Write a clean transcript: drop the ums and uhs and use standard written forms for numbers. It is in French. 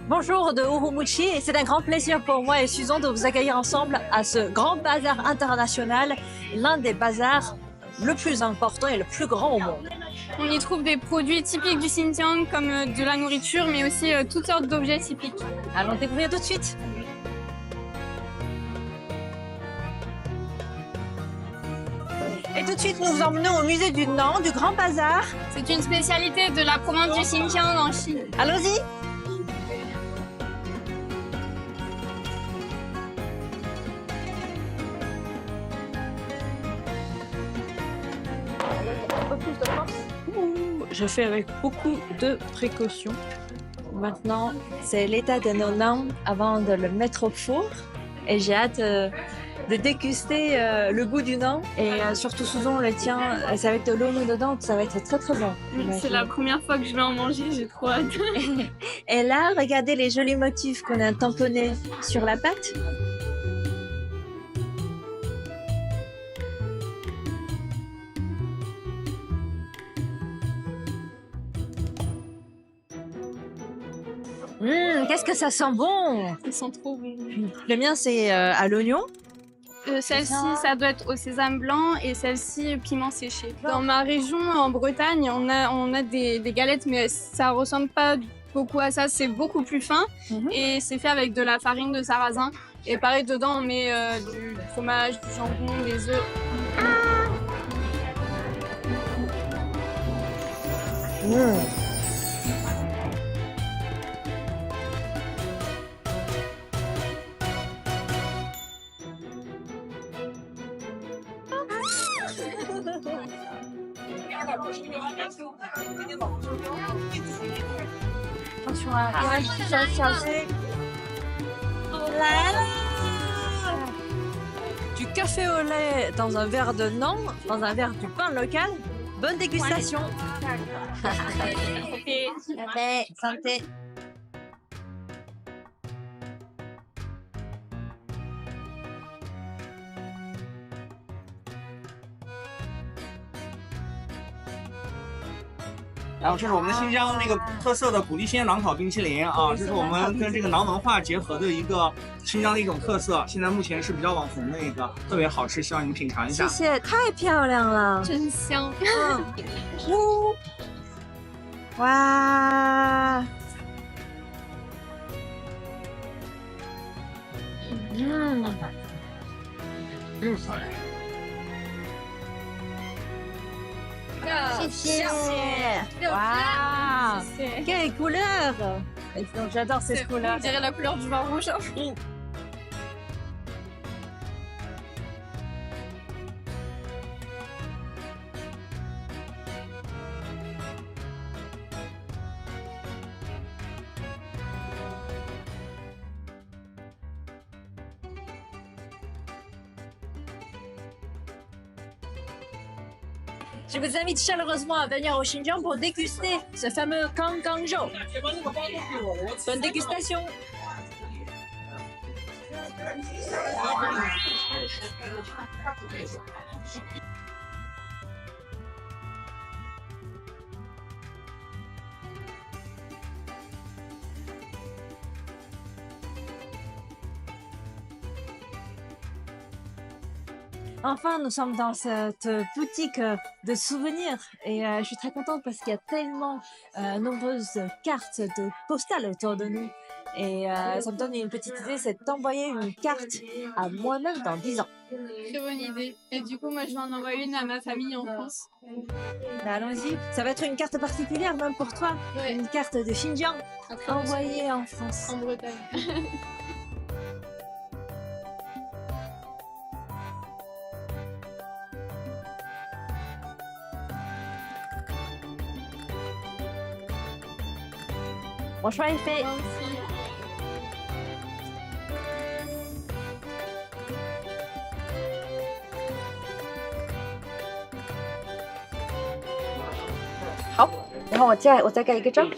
Bonjour de Urumqi et c'est un grand plaisir pour moi et Susan de vous accueillir ensemble à ce grand bazar international, l'un des bazars le plus important et le plus grand au monde. On y trouve des produits typiques du Xinjiang comme de la nourriture mais aussi toutes sortes d'objets typiques. Allons découvrir tout de suite. Et tout de suite, nous vous emmenons au musée du Nant, du Grand Bazar. C'est une spécialité de la province du Xinjiang en Chine. Allons-y. Je fais avec beaucoup de précautions. Maintenant, c'est l'état de nos nans avant de le mettre au four. Et j'ai hâte de déguster le goût du nant. Et surtout, souvent, on le tient, c'est avec de l'oignon dedans, ça va être très très bon. C'est la première fois que je vais en manger, j'ai trop hâte. Et là, regardez les jolis motifs qu'on a tamponnés sur la pâte. Qu'est-ce que ça sent bon! Ils sont trop bons. Le mien, c'est à l'oignon. Celle-ci, ça doit être au sésame blanc et celle-ci, piment séché. Dans ma région, en Bretagne, on a des galettes, mais ça ressemble pas beaucoup à ça. C'est beaucoup plus fin et c'est fait avec de la farine de sarrasin. Et pareil, dedans, on met du fromage, du jambon, des œufs. Attention à charger. Du café au lait dans un verre de Nant, dans un verre du pain local. Bonne dégustation. Santé. Santé.然后这是我们新疆那个特色的鼓励鲜馕烤冰淇淋啊，这是我们跟这个馕文化结合的一个新疆的一种特色，现在目前是比较网红的一个，特别好吃，希望你们品尝一下。谢谢，太漂亮了，真香。哇，谢谢，哇，quelle couleur! J'adore ces couleurs. On dirait la couleur du vin rouge. Je vous invite chaleureusement à venir au Xinjiang pour déguster ce fameux Kangkangzhou. Bonne dégustation. Enfin, nous sommes dans cette boutique de souvenirs et je suis très contente parce qu'il y a tellement nombreuses cartes de postales autour de nous. Et ça me donne une petite idée, c'est d'envoyer une carte à moi-même dans 10 ans. Très bonne idée. Et du coup, moi, je vais en envoyer une à ma famille en France. Ben, allons-y. Ça va être une carte particulière même pour toi. Ouais. Une carte de Xinjiang envoyée en France. En Bretagne. Mon choix est fait. Merci. 好，然后我再盖一个章。